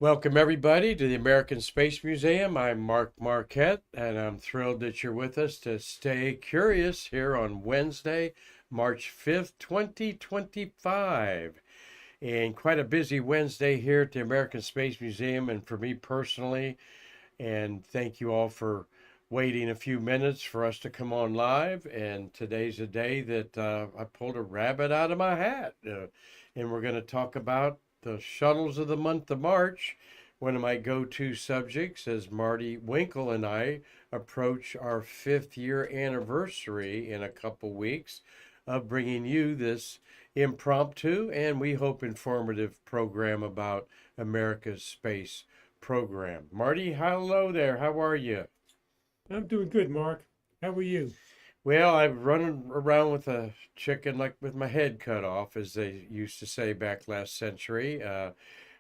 Welcome, everybody, to the American Space Museum. I'm Mark Marquette, and I'm thrilled that you're with us to stay curious here on Wednesday, March 5th, 2025. And quite a busy Wednesday here at the American Space Museum, and for me personally. And thank you all for waiting a few minutes for us to come on live. And today's a day that I pulled a rabbit out of my hat. And we're going to talk about the shuttles of the month of March, one of my go-to subjects as Marty Winkle and I approach our 5th-year anniversary in a couple weeks of bringing you this impromptu and we hope informative program about America's space program. Marty, hello there. How are you? I'm doing good, Mark. How are you? Well, I'm running around with a chicken like with my head cut off, as they used to say back last century. Of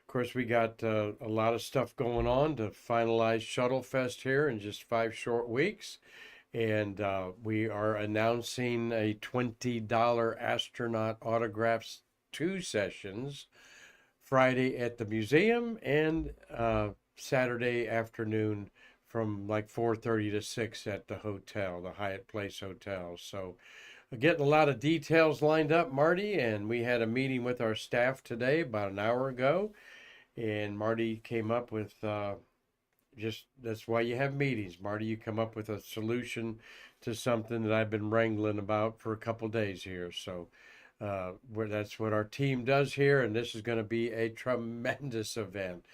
course, we got a lot of stuff going on to finalize Shuttle Fest here in just 5 short weeks. And we are announcing a $20 astronaut autographs 2 sessions Friday at the museum and Saturday afternoon from like 4:30 to 6 at the hotel, the Hyatt Place Hotel. So getting a lot of details lined up, Marty, and we had a meeting with our staff today about an hour ago, and Marty came up with just that's why you have meetings, Marty. You come up with a solution to something that I've been wrangling about for a couple days here. So that's what our team does here, and this is going to be a tremendous event.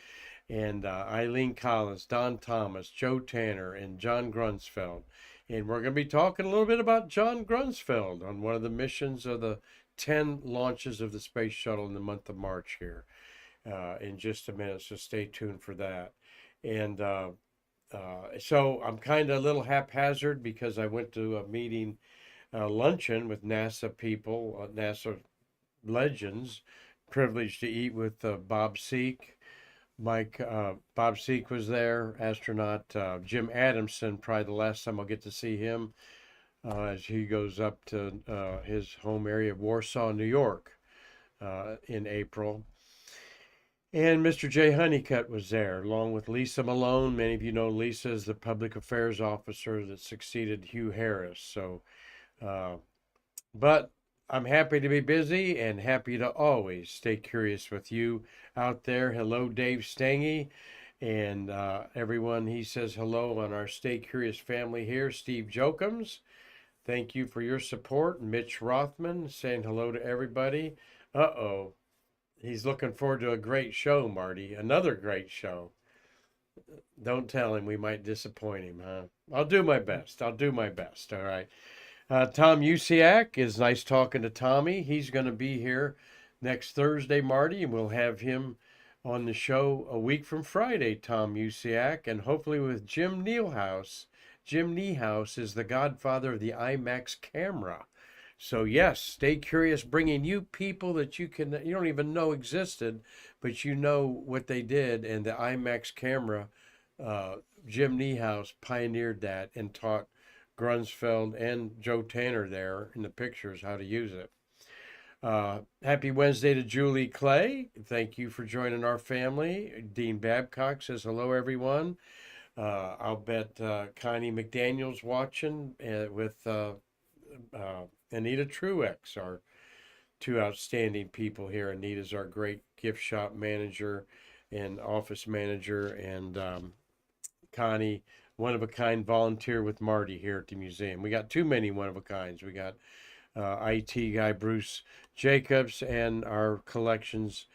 And Eileen Collins, Don Thomas, Joe Tanner, and John Grunsfeld. And we're going to be talking a little bit about John Grunsfeld on one of the missions of the 10 launches of the Space Shuttle in the month of March here in just a minute. So stay tuned for that. And so I'm kind of a little haphazard because I went to a meeting, luncheon with NASA people, NASA legends, privileged to eat with Bob Seek. Bob Seek was there, astronaut. Jim Adamson, probably the last time I'll get to see him as he goes up to his home area of Warsaw, New York in April. And Mr. Jay Honeycutt was there, along with Lisa Malone. Many of you know Lisa is the public affairs officer that succeeded Hugh Harris. So, uh, but I'm happy to be busy and happy to always stay curious with you out there. Hello, Dave Stange, and everyone. He says hello on our Stay Curious family here. Steve Jokums, thank you for your support. Mitch Rothman saying hello to everybody. Uh-oh. He's looking forward to a great show, Marty. Another great show. Don't tell him we might disappoint him, huh? I'll do my best. I'll do my best. All right. Tom Usiak is nice talking to Tommy. He's going to be here next Thursday, Marty, and we'll have him on the show a week from Friday, Tom Usiak, and hopefully with Jim Niehaus. Jim Niehaus is the godfather of the IMAX camera. So yes, stay curious, bringing you people that you don't even know existed, but you know what they did, and the IMAX camera. Jim Niehaus pioneered that and taught Grunsfeld and Joe Tanner there in the pictures how to use it. Happy Wednesday to Julie Clay. Thank you for joining our family. Dean Babcock says hello, everyone. I'll bet Connie McDaniel's watching with Anita Truex, our two outstanding people here. Anita's our great gift shop manager and office manager, and Connie, one of a kind volunteer with Marty here at the museum. We got too many one of a kinds. We got IT guy Bruce Jacobs and our collections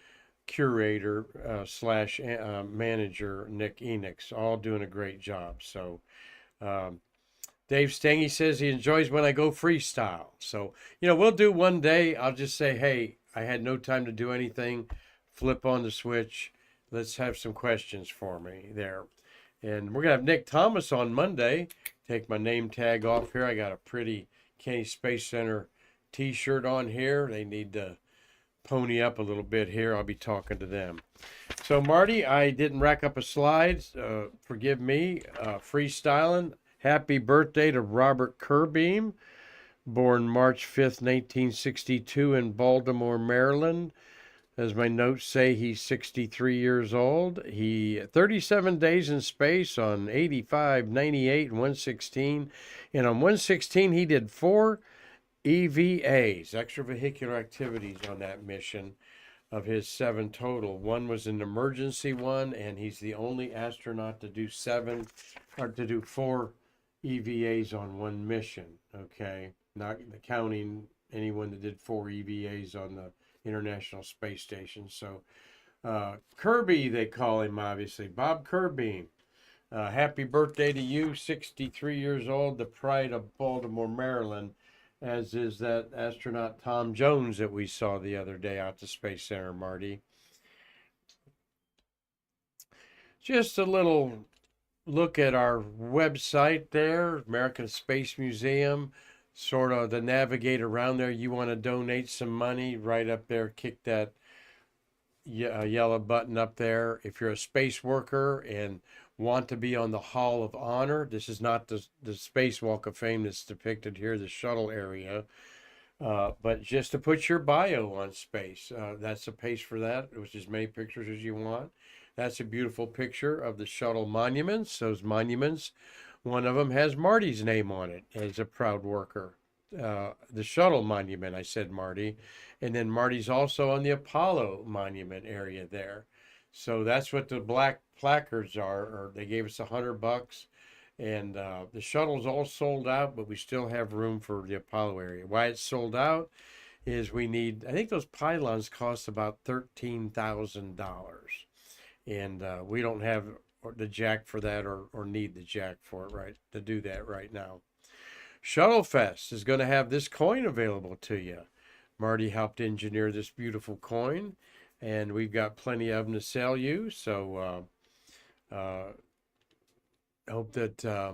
curator slash manager Nick Enix, all doing a great job. So Dave Stange says he enjoys when I go freestyle. So, we'll do one day. I'll just say, hey, I had no time to do anything. Flip on the switch. Let's have some questions for me there. And we're going to have Nick Thomas on Monday. Take my name tag off here. I got a pretty Kennedy Space Center t-shirt on here. They need to pony up a little bit here. I'll be talking to them. So, Marty, I didn't rack up a slide. Forgive me. Freestyling. Happy birthday to Robert Kerbeam, born March 5th, 1962 in Baltimore, Maryland. As my notes say, he's 63 years old. He 37 days in space on 85, 98, and 116. And on 116, he did 4 EVAs, extravehicular activities, on that mission of his 7 total. One was an emergency one, and he's the only astronaut to do 4 EVAs on one mission. Okay, not counting anyone that did 4 EVAs on the International Space Station. So Kirby, they call him, obviously, Bob Kirby. Happy birthday to you, 63 years old, the pride of Baltimore, Maryland, as is that astronaut Tom Jones that we saw the other day out to Space Center, Marty. Just a little look at our website there, American Space Museum, sort of the navigate around there. You want to donate some money, right up there, kick that yellow button up there. If you're a space worker and want to be on the Hall of Honor, this is not the Space Walk of Fame that's depicted here, the shuttle area, but just to put your bio on space. That's the page for that, which is as many pictures as you want. That's a beautiful picture of the shuttle monuments. Those monuments, one of them has Marty's name on it as a proud worker. The shuttle monument, I said Marty. And then Marty's also on the Apollo monument area there. So that's what the black placards are, or they gave us $100. And the shuttle's all sold out, but we still have room for the Apollo area. Why it's sold out is we need, I think those pylons cost about $13,000. And we don't have the jack for that, or need the jack for it, right, to do that right now. Shuttle Fest is going to have this coin available to you. Marty helped engineer this beautiful coin, and we've got plenty of them to sell you. So hope that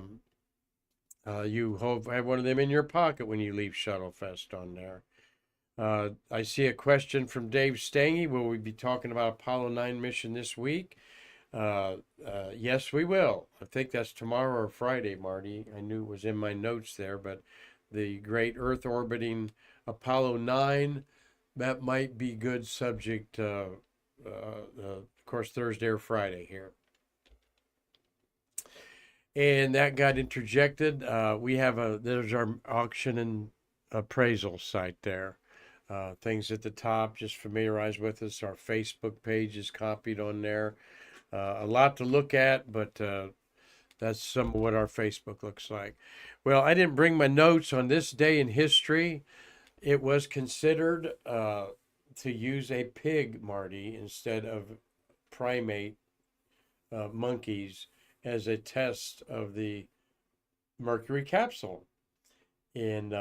you have one of them in your pocket when you leave Shuttle Fest on there. I see a question from Dave Stange. Will we be talking about Apollo 9 mission this week? Yes, we will. I think that's tomorrow or Friday, Marty. I knew it was in my notes there, but the great Earth orbiting Apollo 9, that might be good subject, of course, Thursday or Friday here. And that got interjected. There's our auction and appraisal site there. Things at the top, just familiarize with us. Our Facebook page is copied on there. A lot to look at, but that's some of what our Facebook looks like. Well, I didn't bring my notes on this day in history. It was considered to use a pig, Marty, instead of primate monkeys as a test of the Mercury capsule. And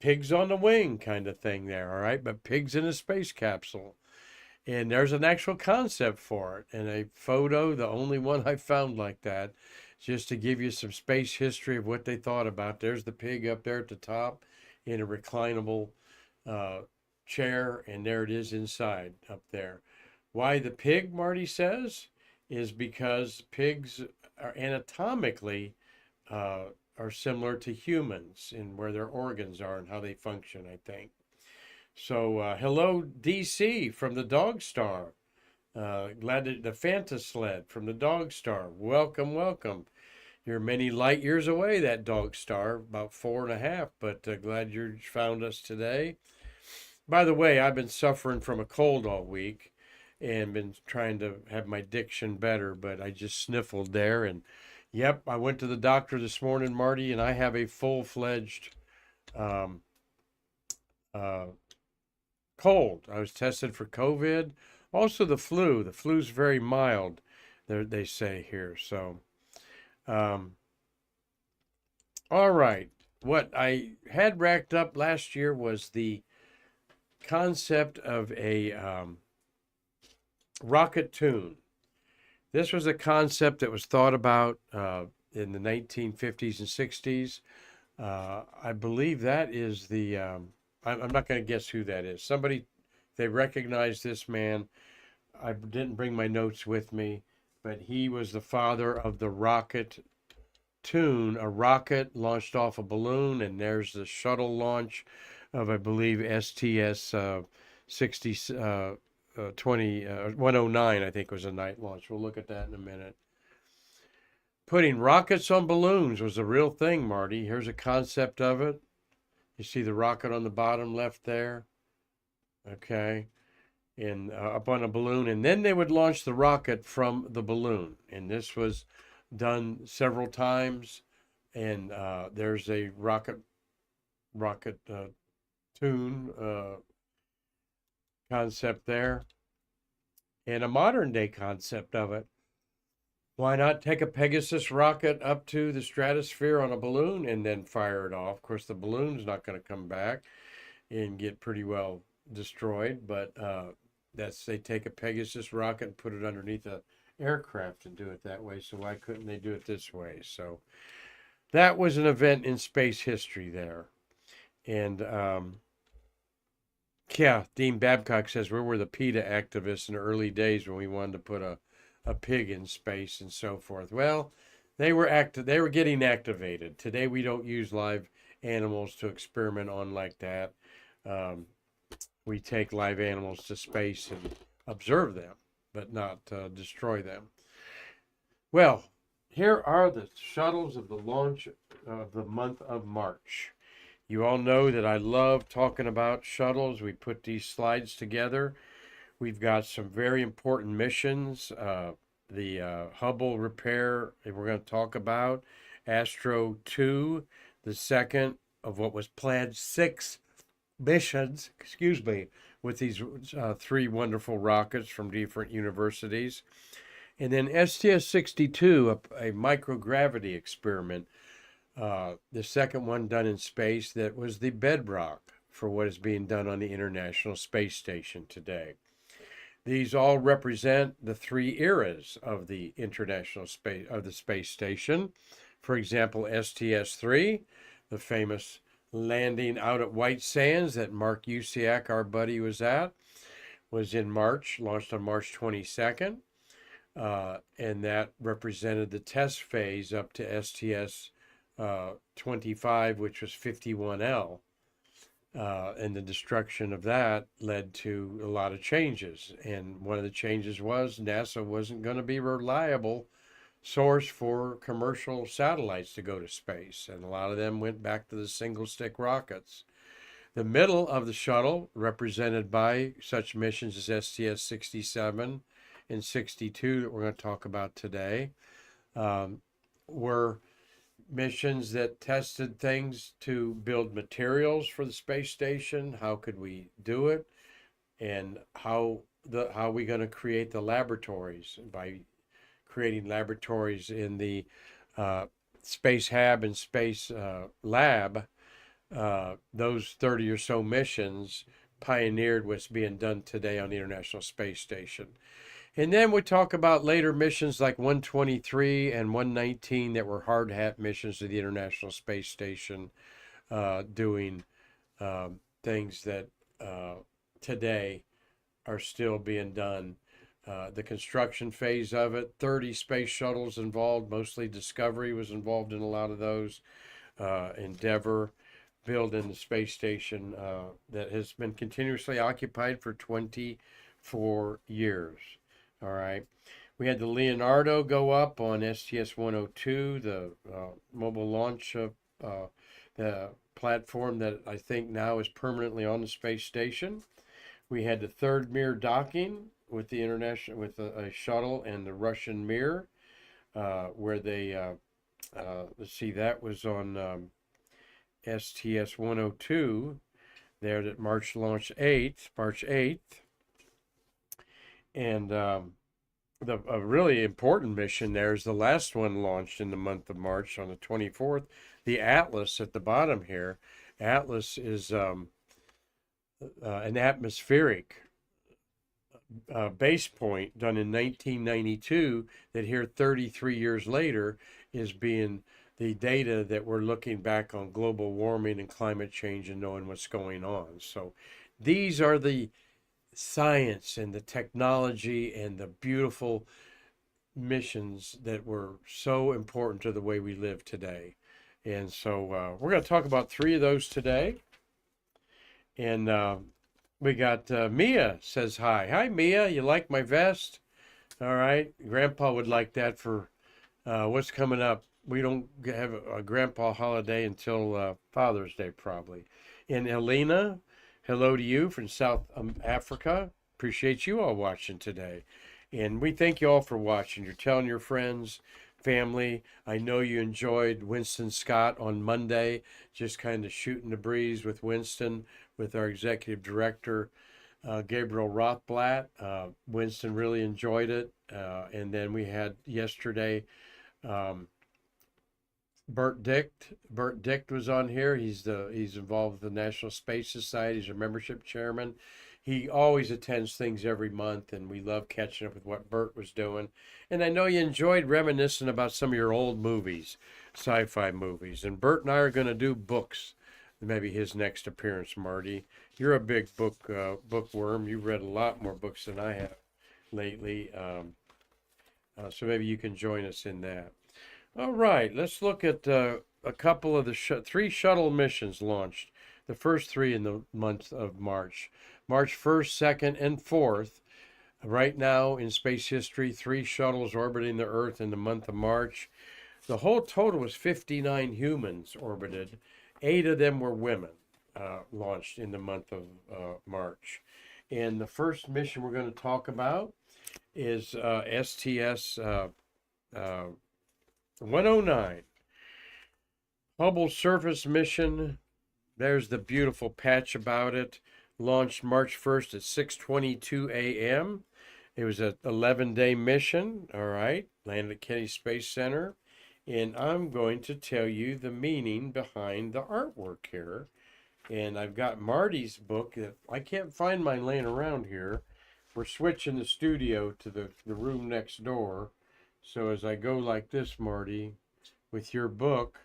pigs on the wing kind of thing there, all right? But pigs in a space capsule. And there's an actual concept for it. And a photo, the only one I found like that, just to give you some space history of what they thought about. There's the pig up there at the top in a reclinable chair, and there it is inside up there. Why the pig, Marty says, is because pigs are anatomically are similar to humans in where their organs are and how they function, I think. So hello, DC from the Dog Star. Glad that the Fanta Sled from the Dog Star. Welcome, welcome. You're many light years away, that Dog Star, about 4.5, but glad you found us today. By the way, I've been suffering from a cold all week and been trying to have my diction better, but I just sniffled there. And yep, I went to the doctor this morning, Marty, and I have a full-fledged cold. I was tested for COVID, also the flu. The flu's very mild, they say here. So, all right. What I had racked up last year was the concept of a rocket tune. This was a concept that was thought about in the 1950s and 60s. I believe that is the, I'm not going to guess who that is. Somebody, they recognize this man. I didn't bring my notes with me, but he was the father of the rocket tune. A rocket launched off a balloon, and there's the shuttle launch of, I believe, STS 60, 109, I think, was a night launch. We'll look at that in a minute. Putting rockets on balloons was a real thing, Marty. Here's a concept of it. You see the rocket on the bottom left there? Okay. And up on a balloon. And then they would launch the rocket from the balloon. And this was done several times. And there's a rocket tune concept there. And a modern day concept of it. Why not take a Pegasus rocket up to the stratosphere on a balloon and then fire it off? Of course, the balloon's not going to come back and get pretty well destroyed, but they take a Pegasus rocket and put it underneath a aircraft and do it that way. So why couldn't they do it this way? So that was an event in space history there. And yeah, Dean Babcock says we were the PETA activists in the early days when we wanted to put a pig in space and so forth. Well, they were getting activated. Today we don't use live animals to experiment on like that. We take live animals to space and observe them, but not destroy them. Well, here are the shuttles of the launch of the month of March. You all know that I love talking about shuttles. We put these slides together. We've got some very important missions. The Hubble repair we're going to talk about. Astro 2, the second of what was planned 6 missions, with these 3 wonderful rockets from different universities. And then STS-62, a microgravity experiment, the second one done in space that was the bedrock for what is being done on the International Space Station today. These all represent the 3 eras of the space station. For example, STS-3, the famous landing out at White Sands that MarQ, our buddy, was at, was in March, launched on March 22nd. And that represented the test phase up to STS-25, which was 51L. And the destruction of that led to a lot of changes. And one of the changes was NASA wasn't going to be a reliable source for commercial satellites to go to space. And a lot of them went back to the single stick rockets. The middle of the shuttle, represented by such missions as STS-67 and 62 that we're going to talk about today, were missions that tested things to build materials for the space station. How could we do it? And how are we going to create the laboratories? By creating laboratories in the Space Hab and Space Lab, those 30 or so missions pioneered what's being done today on the International Space Station. And then we talk about later missions like 123 and 119 that were hard hat missions to the International Space Station, doing things that today are still being done. The construction phase of it, 30 space shuttles involved, mostly Discovery was involved in a lot of those. Endeavour, building the space station that has been continuously occupied for 24 years. All right. We had the Leonardo go up on STS-102, the mobile launch of the platform that I think now is permanently on the space station. We had the third Mir docking with the a shuttle and the Russian Mir, where they let's see, that was on STS-102 there, that March 8th. And a really important mission there is the last one launched in the month of March on the 24th. The Atlas at the bottom here. Atlas is an atmospheric base point done in 1992 that here 33 years later is being the data that we're looking back on global warming and climate change and knowing what's going on. So these are the science and the technology and the beautiful missions that were so important to the way we live today. And so we're going to talk about 3 of those today. And We got Mia says hi. Hi, Mia. You like my vest? All right. Grandpa would like that for what's coming up. We don't have a grandpa holiday until Father's Day, probably. And Elena, hello to you from South Africa. Appreciate you all watching today. And we thank you all for watching. You're telling your friends, family. I know you enjoyed Winston Scott on Monday, just kind of shooting the breeze with Winston, with our executive director, Gabriel Rothblatt. Winston really enjoyed it. And then we had yesterday um, Bert Dicht. Bert Dicht was on here. He's involved with the National Space Society. He's a membership chairman. He always attends things every month, and we love catching up with what Bert was doing. And I know you enjoyed reminiscing about some of your old movies, sci-fi movies. And Bert and I are going to do books. Maybe his next appearance, Marty. You're a big bookworm. You've read a lot more books than I have lately. So maybe you can join us in that. All right, let's look at a couple of the three shuttle missions launched. The first three in the month of March. March 1st, 2nd, and 4th. Right now in space history, three shuttles orbiting the Earth in the month of March. The whole total was 59 humans orbited. 8 of them were women launched in the month of March. And the first mission we're going to talk about is STS 109. Hubble surface mission. There's the beautiful patch about it. Launched March 1st at 6:22 a.m. It was an 11-day mission. All right. Landed at Kennedy Space Center. And I'm going to tell you the meaning behind the artwork here. And I've got Marty's book. I can't find mine laying around here. We're switching the studio to the room next door. So as I go like this, Marty, with your book,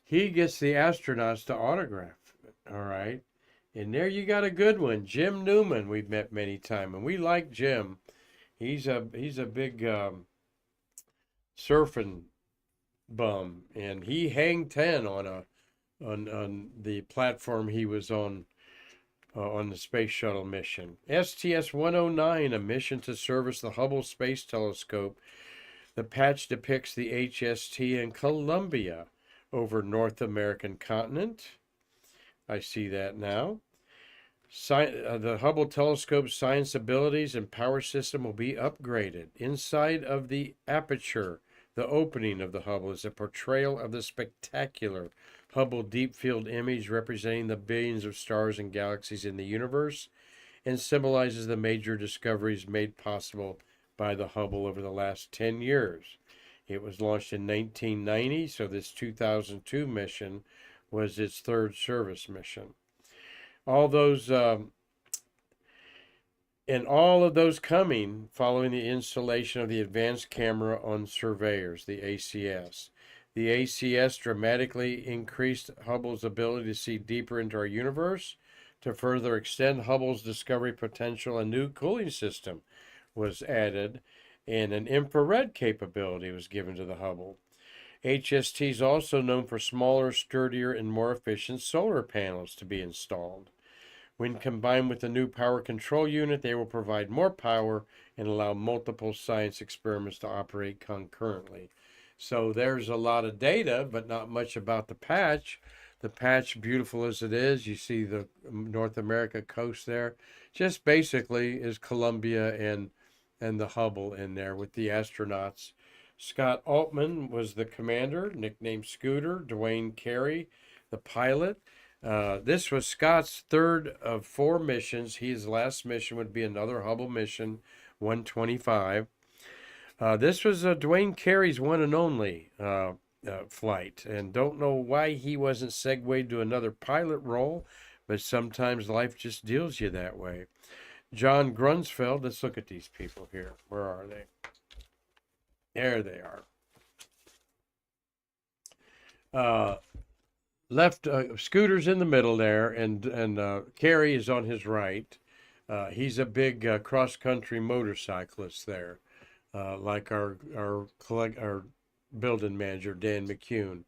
he gets the astronauts to autograph it. All right. And there you got a good one. Jim Newman, we've met many times, and we like Jim. He's a big surfing bum, and he hang 10 on the platform he was on the Space Shuttle mission. STS-109, a mission to service the Hubble Space Telescope. The patch depicts the HST in Columbia over North American continent. I see that now. The Hubble telescope's science abilities and power system will be upgraded. Inside of the aperture, the opening of the Hubble is a portrayal of the spectacular Hubble Deep Field image representing the billions of stars and galaxies in the universe and symbolizes the major discoveries made possible by the Hubble over the last 10 years. It was launched in 1990, so this 2002 mission was its third service mission. All of those coming following the installation of the Advanced Camera on Surveyors, the ACS. The ACS dramatically increased Hubble's ability to see deeper into our universe. To further extend Hubble's discovery potential, a new cooling system was added, and an infrared capability was given to the Hubble. HST is also known for smaller, sturdier, and more efficient solar panels to be installed. When combined with the new power control unit, they will provide more power and allow multiple science experiments to operate concurrently. So there's a lot of data, but not much about the patch. The patch, beautiful as it is, you see the North America coast there, just basically is Columbia and the Hubble in there with the astronauts. Scott Altman was the commander, nicknamed Scooter. Dwayne Carey, the pilot. This was Scott's third of 4 missions. His last mission would be another Hubble mission, 125. This was Dwayne Carey's one and only flight, and don't know why he wasn't segued to another pilot role, but sometimes life just deals you that way. John Grunsfeld, let's look at these people here. Where are they? There they are. Left Scooter's in the middle there, and Carey is on his right. He's a big cross-country motorcyclist there, like our building manager Dan McCune.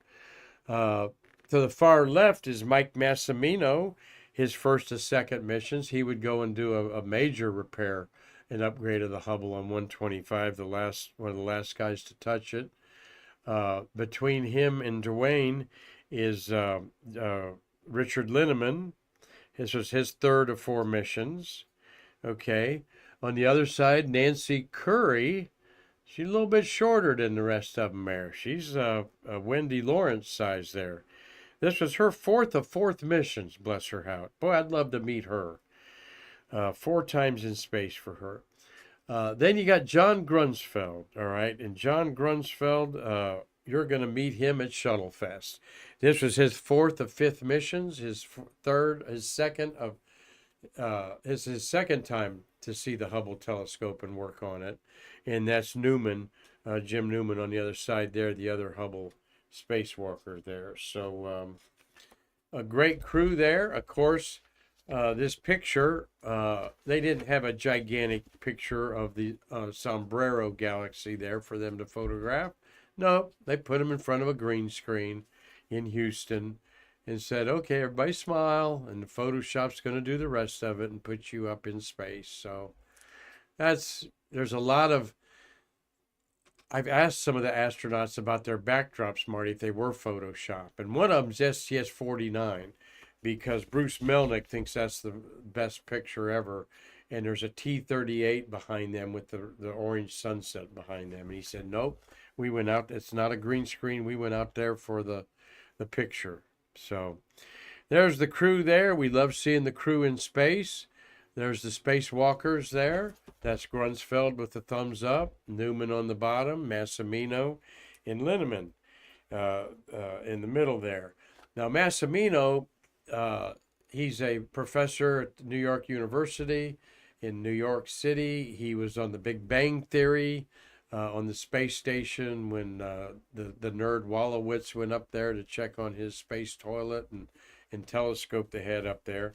To the far left is Mike Massimino. his first to second missions, he would go and do a major repair and upgrade of the Hubble on 125, one of the last guys to touch it. Between him and Dwayne is Richard Linneman. This was his third of four missions. Okay. On the other side, Nancy Curry. She's a little bit shorter than the rest of them there. She's a Wendy Lawrence size there. This was her fourth missions, bless her heart. Boy, I'd love to meet her. 4 times in space for her. Then you got John Grunsfeld, all right? And John Grunsfeld, you're going to meet him at Shuttle Fest. This was his fourth of fifth missions, his second time to see the Hubble telescope and work on it. And that's Newman, Jim Newman on the other side there, the other Hubble spacewalker there. So a great crew there. Of course, this picture, they didn't have a gigantic picture of the Sombrero Galaxy there for them to photograph. No, they put them in front of a green screen in Houston and said, okay, everybody smile, and the Photoshop's going to do the rest of it and put you up in space. So there's a lot of, I've asked some of the astronauts about their backdrops, Marty, if they were Photoshop. And one of them's STS-49, because Bruce Melnick thinks that's the best picture ever. And there's a T-38 behind them with the orange sunset behind them. And he said, nope, we went out. It's not a green screen. We went out there for the picture. So there's the crew there. We love seeing the crew in space. There's the spacewalkers there. That's Grunsfeld with the thumbs up. Newman on the bottom. Massimino and Linneman in the middle there. Now, Massimino, he's a professor at New York University in New York City. He was on the Big Bang Theory on the space station when the nerd Wolowitz went up there to check on his space toilet and telescope they had up there.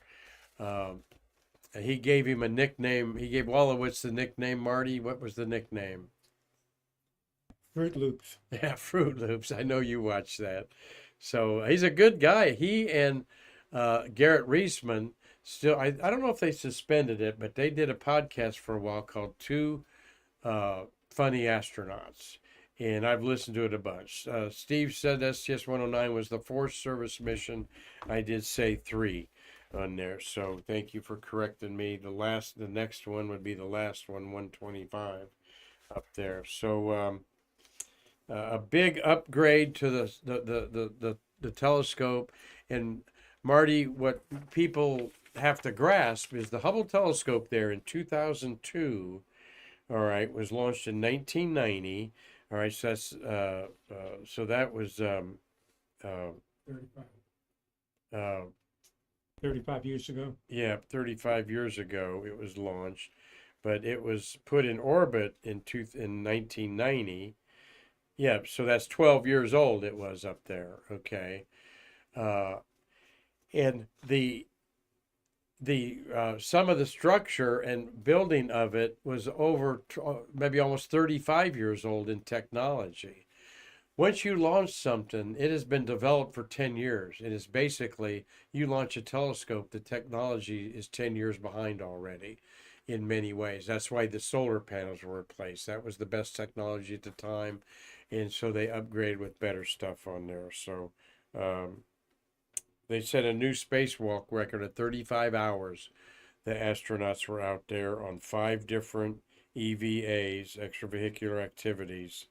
He gave him a nickname. He gave Wolowitz the nickname, Marty. What was the nickname? Fruit Loops. Yeah, Fruit Loops. I know you watched that. So he's a good guy. He and Garrett Reisman still, I don't know if they suspended it, but they did a podcast for a while called Two Funny Astronauts. And I've listened to it a bunch. Steve said STS-109 was the Force Service mission. I did say 3 on there. So thank you for correcting me. The next one would be the last one, 125 up there. So a big upgrade to the telescope. And Marty, what people have to grasp is the Hubble telescope there in 2002, all right, was launched in 1990. All right, so that's so that was 35 years ago. Yeah, 35 years ago it was launched, but it was put in orbit in 1990. Yeah, so that's 12 years old it was up there, okay. And the some of the structure and building of it was over maybe almost 35 years old in technology. Once you launch something, it has been developed for 10 years. It is basically, you launch a telescope, the technology is 10 years behind already in many ways. That's why the solar panels were replaced. That was the best technology at the time. And so they upgraded with better stuff on there. So they set a new spacewalk record at 35 hours. The astronauts were out there on 5 different EVAs, extravehicular activities.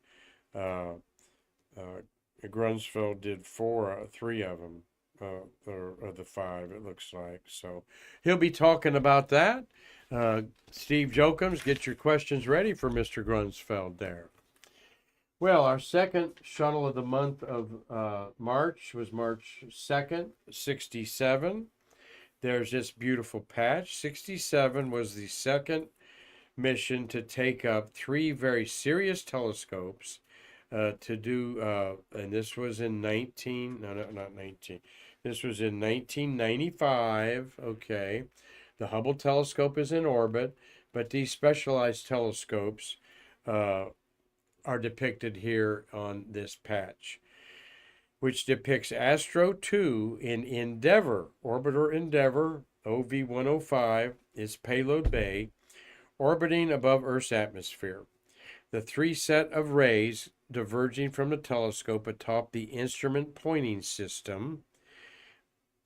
Grunsfeld did 3 of them, or of the 5, it looks like. So he'll be talking about that. Steve Jokums, get your questions ready for Mr. Grunsfeld there. Well, our second shuttle of the month of March was March 2nd, 67. There's this beautiful patch. 67 was the second mission to take up 3 very serious telescopes to do, and this was in this was in 1995, okay. The Hubble telescope is in orbit, but these specialized telescopes are depicted here on this patch. which depicts Astro 2 in Endeavour, orbiter Endeavour, OV-105, its payload bay, orbiting above Earth's atmosphere. The three set of rays diverging from the telescope atop the instrument pointing system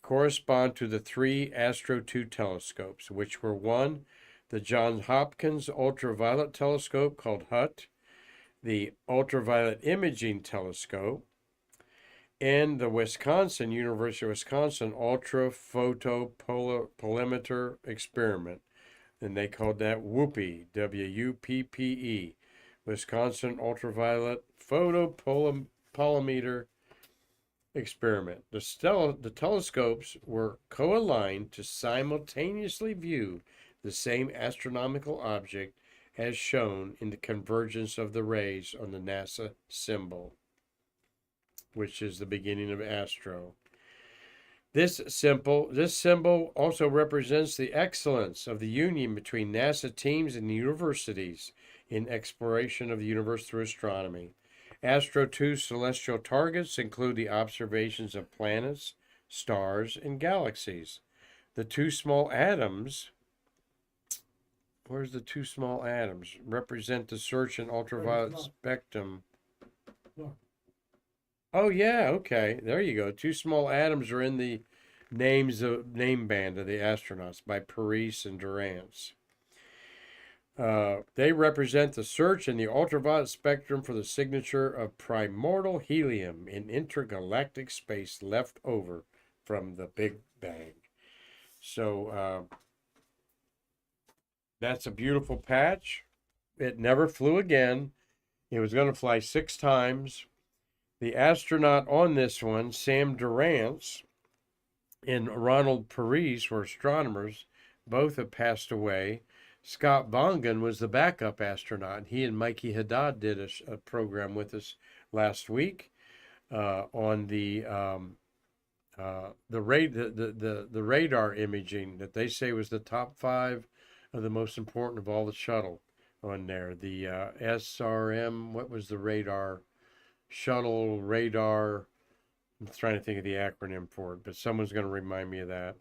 correspond to the three Astro 2 telescopes, which were one, the Johns Hopkins Ultraviolet Telescope called HUT, the Ultraviolet Imaging Telescope, and the University of Wisconsin Ultraphotopolarimeter Experiment. And they called that WUPPE, WUPPE, Wisconsin Ultraviolet Photopolarimeter Experiment. The telescopes were co-aligned to simultaneously view the same astronomical object as shown in the convergence of the rays on the NASA symbol, which is the beginning of Astro. This symbol also represents the excellence of the union between NASA teams and universities in exploration of the universe through astronomy. Astro 2's celestial targets include the observations of planets, stars, and galaxies. The two small atoms, where's the two small atoms, represent the search in ultraviolet spectrum. Oh yeah, okay. There you go. Two small atoms are in the name band of the astronauts by Paris and Durance. They represent the search in the ultraviolet spectrum for the signature of primordial helium in intergalactic space left over from the Big Bang. So that's a beautiful patch. It never flew again. It was going to fly 6 times. The astronaut on this one, Sam Durance and Ronald Paris, were astronomers. Both have passed away. Scott Vongen was the backup astronaut. He and Mikey Haddad did a program with us last week on the radar imaging that they say was the top 5 of the most important of all the shuttle on there. The SRM, what was the radar? Shuttle radar. I'm trying to think of the acronym for it, but someone's going to remind me of that.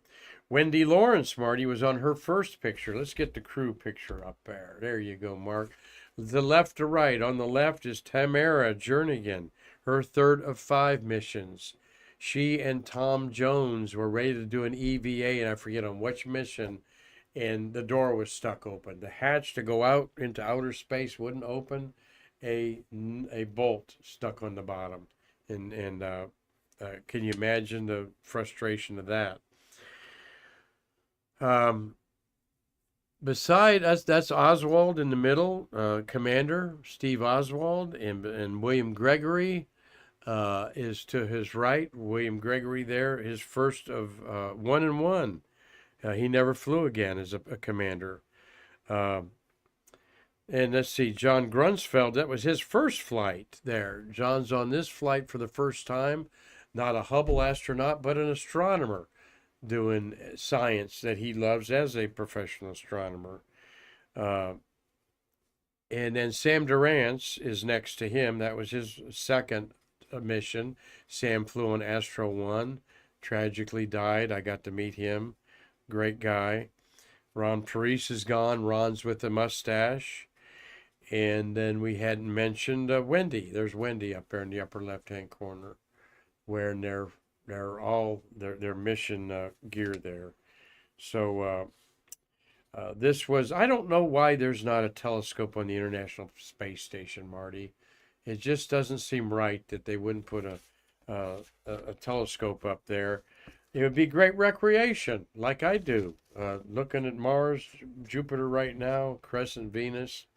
Wendy Lawrence, Marty, was on her first picture. Let's get the crew picture up there. There you go, Mark. The left to right. On the left is Tamara Jernigan, her 3rd of 5 missions. She and Tom Jones were ready to do an EVA, and I forget on which mission, and the door was stuck open. The hatch to go out into outer space wouldn't open. A bolt stuck on the bottom, and can you imagine the frustration of that? Beside us, that's Oswald in the middle, Commander Steve Oswald, and William Gregory is to his right. William Gregory there, his first of 1 and 1. He never flew again as a commander. And let's see, John Grunsfeld, that was his first flight there. John's on this flight for the first time, not a Hubble astronaut, but an astronomer doing science that he loves as a professional astronomer. And then Sam Durance is next to him. That was his second mission. Sam flew on Astro 1, tragically died. I got to meet him. Great guy. Ron Paris is gone. Ron's with the mustache. And then we hadn't mentioned Wendy. There's Wendy up there in the upper left-hand corner, wearing their mission gear there. So this was, I don't know why there's not a telescope on the International Space Station, Marty. It just doesn't seem right that they wouldn't put a telescope up there. It would be great recreation, like I do, looking at Mars, Jupiter right now, Crescent Venus.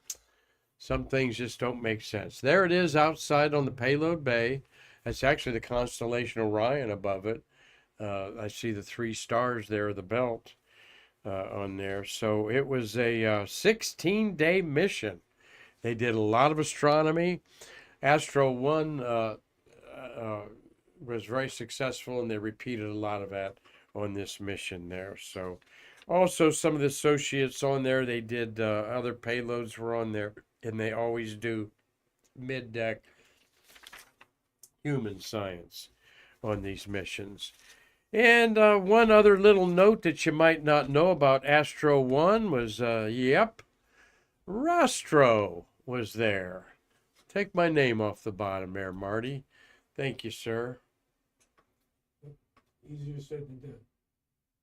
Some things just don't make sense. There it is outside on the payload bay. That's actually the constellation Orion above it. I see the 3 stars there, the belt on there. So it was a 16-day mission. They did a lot of astronomy. Astro 1 was very successful, and they repeated a lot of that on this mission there. So also some of the associates on there, they did other payloads were on there, and they always do mid-deck human science. on these missions. And one other little note that you might not know about Astro 1 was, Rastro was there. Take my name off the bottom there, Marty. Thank you, sir. Easier said than done.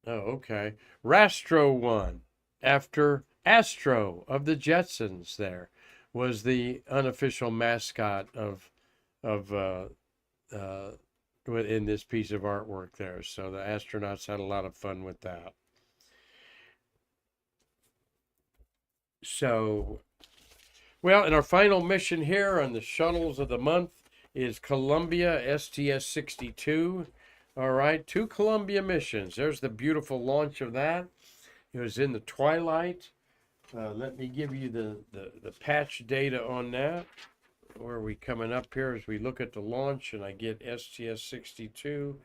Oh, okay. Rastro 1, after Astro of the Jetsons there, was the unofficial mascot of in this piece of artwork there. So the astronauts had a lot of fun with that. So, well, and our final mission here on the shuttles of the month is Columbia STS-62. All right, 2 Columbia missions. There's the beautiful launch of that. It was in the twilight. Let me give you the patch data on that. Where are we coming up here as we look at the launch and I get STS-62.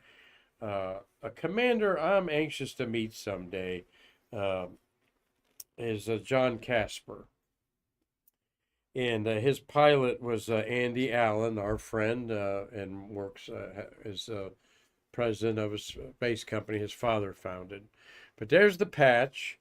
A commander I'm anxious to meet someday is John Casper. And his pilot was Andy Allen, our friend, and works as president of a space company his father founded. But there's the patch.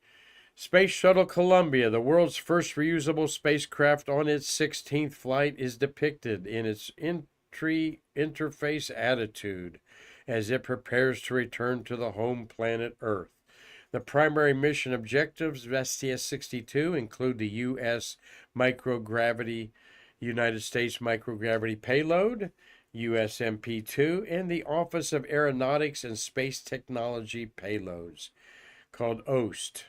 Space Shuttle Columbia, the world's first reusable spacecraft on its 16th flight, is depicted in its interface attitude as it prepares to return to the home planet Earth. The primary mission objectives of STS-62 include the U.S. microgravity, United States microgravity payload, USMP-2, and the Office of Aeronautics and Space Technology payloads, called OST.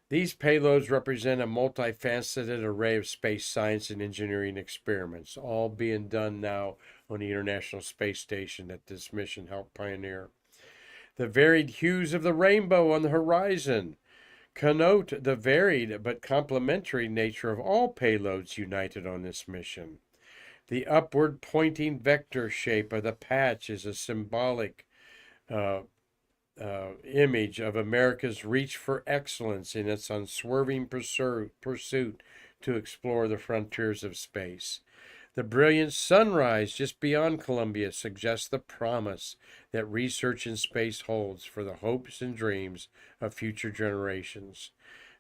These payloads represent a multifaceted array of space science and engineering experiments, all being done now on the International Space Station that this mission helped pioneer. The varied hues of the rainbow on the horizon connote the varied but complementary nature of all payloads united on this mission. The upward pointing vector shape of the patch is a symbolic image of America's reach for excellence in its unswerving pursuit to explore the frontiers of space. The brilliant sunrise just beyond Columbia suggests the promise that research in space holds for the hopes and dreams of future generations.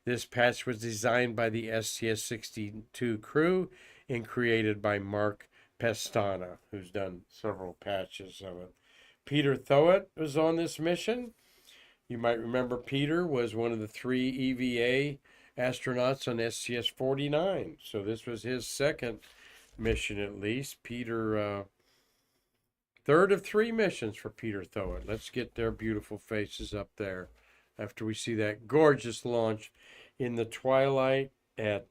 This patch was designed by the STS-62 crew and created by Mark Pestana, who's done several patches of it. Peter Thoet was on this mission. You might remember Peter was one of the 3 EVA astronauts on STS-49. So this was his second mission at least. Peter, third of 3 missions for Peter Thoet. Let's get their beautiful faces up there after we see that gorgeous launch in the twilight at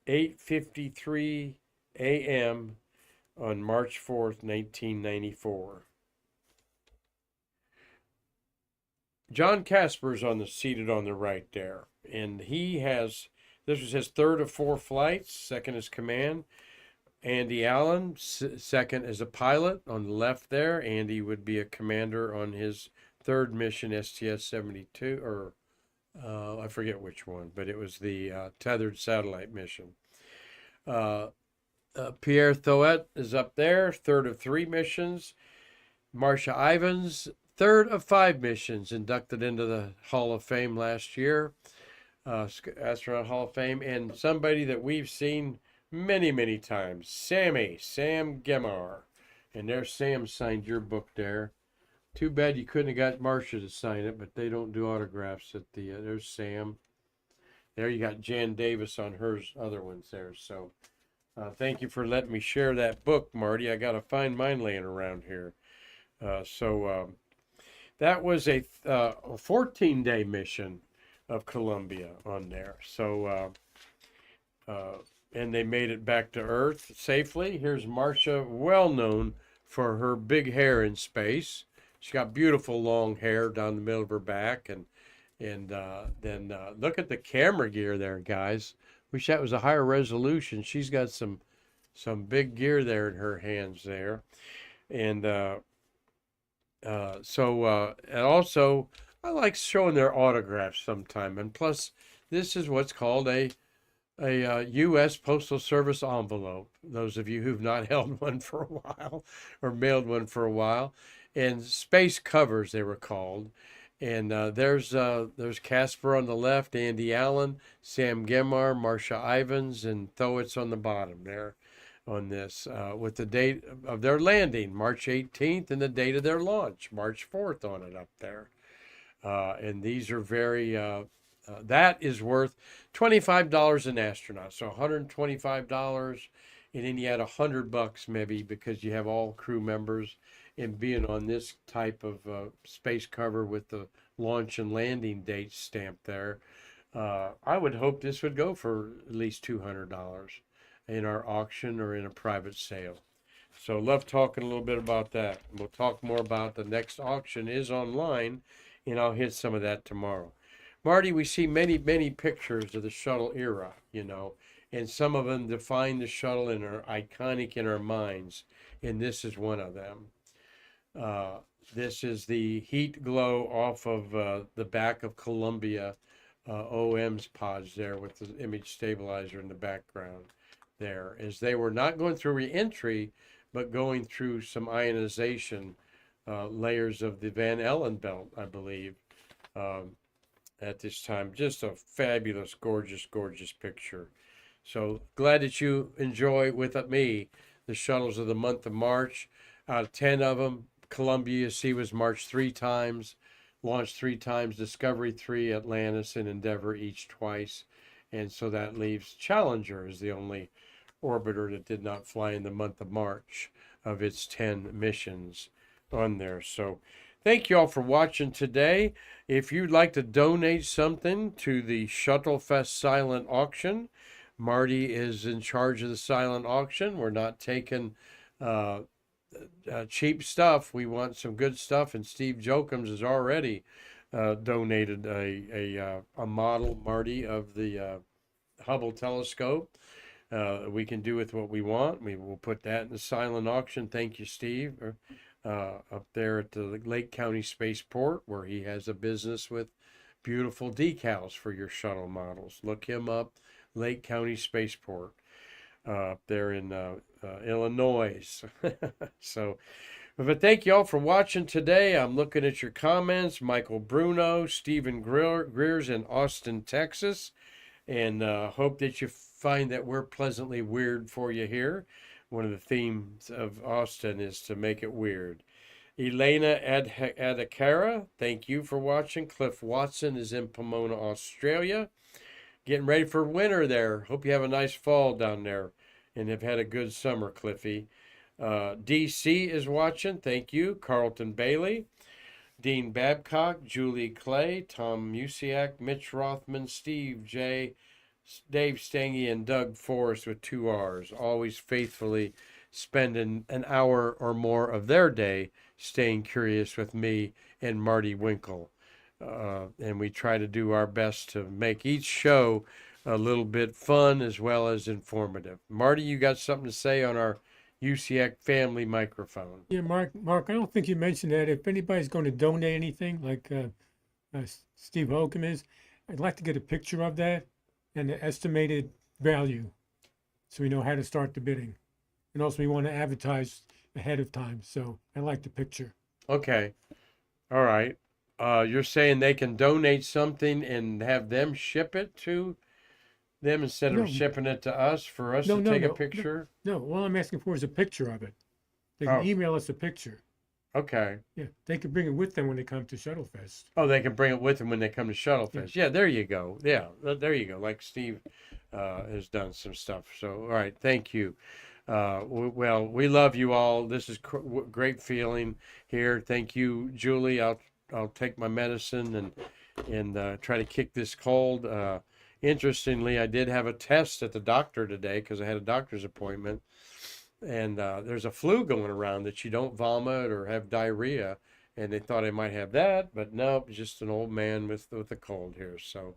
8:53 a.m. on March 4th, 1994. John Casper's seated on the right there, and this was his 3rd of 4 flights, 2nd as command. Andy Allen, 2nd as a pilot on the left there. Andy would be a commander on his 3rd mission, STS-72, or I forget which one, but it was the tethered satellite mission. Pierre Thoet is up there, 3rd of 3 missions. Marcia Ivins, 3rd of 5 missions, inducted into the Hall of Fame last year, Astronaut Hall of Fame, and somebody that we've seen many, many times, Sam Gemar. And there's Sam signed your book there. Too bad you couldn't have got Marcia to sign it, but they don't do autographs at the, there's Sam. There you got Jan Davis on hers, other ones there. So thank you for letting me share that book, Marty. I got to find mine laying around here. That was a 14-day mission of Columbia on there. So, and they made it back to Earth safely. Here's Marcia, well known for her big hair in space. She's got beautiful long hair down the middle of her back, and then look at the camera gear there, guys. Wish that was a higher resolution. She's got some big gear there in her hands there, and also I like showing their autographs sometime. And plus, this is what's called a U.S. Postal Service envelope. Those of you who've not held one for a while or mailed one for a while. and space covers they were called. And there's Casper on the left, Andy Allen, Sam Gemar, Marcia Ivins, and Thowitz on the bottom there on this, with the date of their landing, March 18th, and the date of their launch, March 4th, on it up there. And these are very, that is worth $25 an astronaut. So $125, and then you add $100 maybe because you have all crew members, and being on this type of space cover with the launch and landing dates stamped there. I would hope this would go for at least $200 in our auction or in a private sale. So love talking a little bit about that. We'll talk more about the next auction is online, and I'll hit some of that tomorrow. Marty, we see many, many pictures of the shuttle era, and some of them define the shuttle and are iconic in our minds, and this is one of them. This is the heat glow off of the back of Columbia OM's pods there with the image stabilizer in the background there, as they were not going through re-entry, but going through some ionization layers of the Van Allen belt, I believe, at this time. Just a fabulous, gorgeous, gorgeous picture. So glad that you enjoy with me the shuttles of the month of March. Out of 10 of them, Columbia, you see, was marched 3 times, launched 3 times, Discovery 3, Atlantis, and Endeavour each twice. And so that leaves Challenger as the only orbiter that did not fly in the month of March of its 10 missions on there. So thank you all for watching today. If you'd like to donate something to the Shuttle Fest silent auction, Marty is in charge of the silent auction. We're not taking cheap stuff. We want some good stuff, and Steve Jokums has already donated a model, Marty, of the Hubble telescope. We can do with what we want. We will put that in the silent auction. Thank you, Steve, up there at the Lake County Spaceport, where he has a business with beautiful decals for your shuttle models. Look him up, Lake County Spaceport, up there in Illinois. So, but thank you all for watching today. I'm looking at your comments. Michael Bruno, Stephen Greer's in Austin, Texas. And hope that you find that we're pleasantly weird for you here. One of the themes of Austin is to make it weird. Elena Adakara, thank you for watching. Cliff Watson is in Pomona, Australia. Getting ready for winter there. Hope you have a nice fall down there and have had a good summer, Cliffy. DC is watching. Thank you. Carlton Bailey. Dean Babcock, Julie Clay, Tom Musiak, Mitch Rothman, Steve J., Dave Stange, and Doug Forrest with 2 R's, always faithfully spending an hour or more of their day staying curious with me and Marty Winkle. And we try to do our best to make each show a little bit fun as well as informative. Marty, you got something to say on our UCX family microphone? Yeah, Mark, I don't think you mentioned that. If anybody's going to donate anything, like Steve Holcomb is, I'd like to get a picture of that and the estimated value, so we know how to start the bidding. And also, we want to advertise ahead of time, so I like the picture. Okay. All right. You're saying they can donate something and have them ship it to them instead of No. shipping it to us for us to take a picture? No, all I'm asking for is a picture of it. They can email us a picture. Okay. Yeah, they can bring it with them when they come to Shuttle Fest. Oh, they can bring it with them when they come to Shuttle Fest. Yeah, there you go. Yeah, there you go. Like Steve has done some stuff. So, all right, thank you. Well, we love you all. This is great feeling here. Thank you, Julie. I'll take my medicine and try to kick this cold. Interestingly, I did have a test at the doctor today because I had a doctor's appointment. And there's a flu going around that you don't vomit or have diarrhea. And they thought I might have that, but no, just an old man with a cold here. So,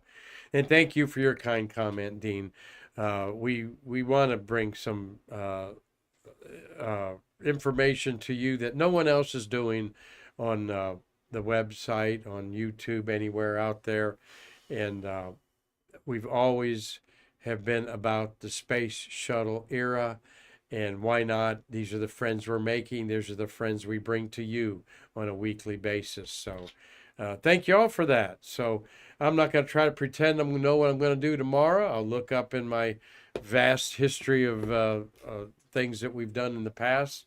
and thank you for your kind comment, Dean. We want to bring some information to you that no one else is doing on the website, on YouTube, anywhere out there. And we've always have been about the space shuttle era And why not? These are the friends we're making. These are the friends we bring to you on a weekly basis. So thank you all for that. So I'm not going to try to pretend I'm going to know what I'm going to do tomorrow. I'll look up in my vast history of things that we've done in the past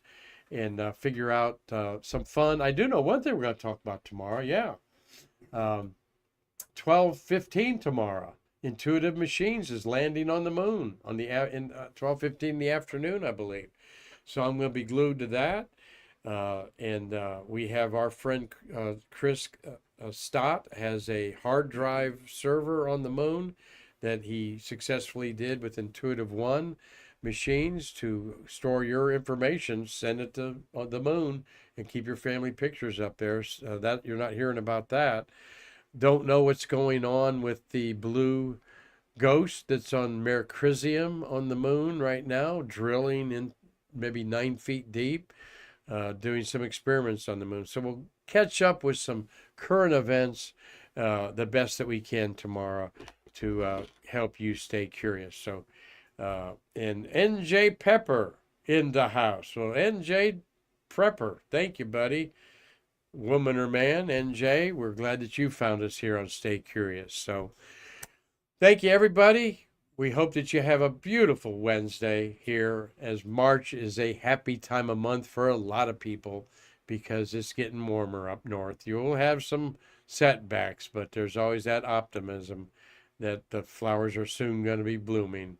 and figure out some fun. I do know one thing we're going to talk about tomorrow. Yeah. 12:15 tomorrow. Intuitive Machines is landing on the moon on the in 12:15 in the afternoon, I believe. So I'm going to be glued to that. And we have our friend Chris Stott has a hard drive server on the moon that he successfully did with Intuitive One machines to store your information, send it to the moon, and keep your family pictures up there. That you're not hearing about that. Don't know what's going on with the blue ghost that's on Mercurium on the moon right now, drilling in maybe 9 feet deep, doing some experiments on the moon. So we'll catch up with some current events the best that we can tomorrow to help you stay curious. So, and NJ Pepper in the house. Well, NJ Prepper, thank you, buddy. Woman or man, NJ, we're glad that you found us here on Stay Curious. So thank you, everybody. We hope that you have a beautiful Wednesday here, as March is a happy time of month for a lot of people because it's getting warmer up north. You'll have some setbacks, but there's always that optimism that the flowers are soon going to be blooming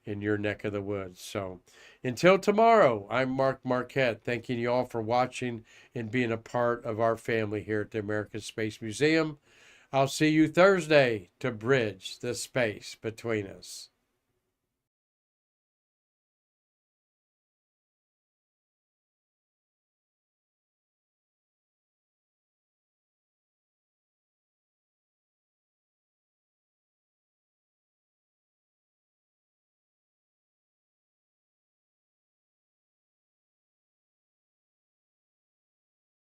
in your neck of the woods. So until tomorrow, I'm Mark Marquette, thanking you all for watching and being a part of our family here at the American Space Museum. I'll see you Thursday to bridge the space between us.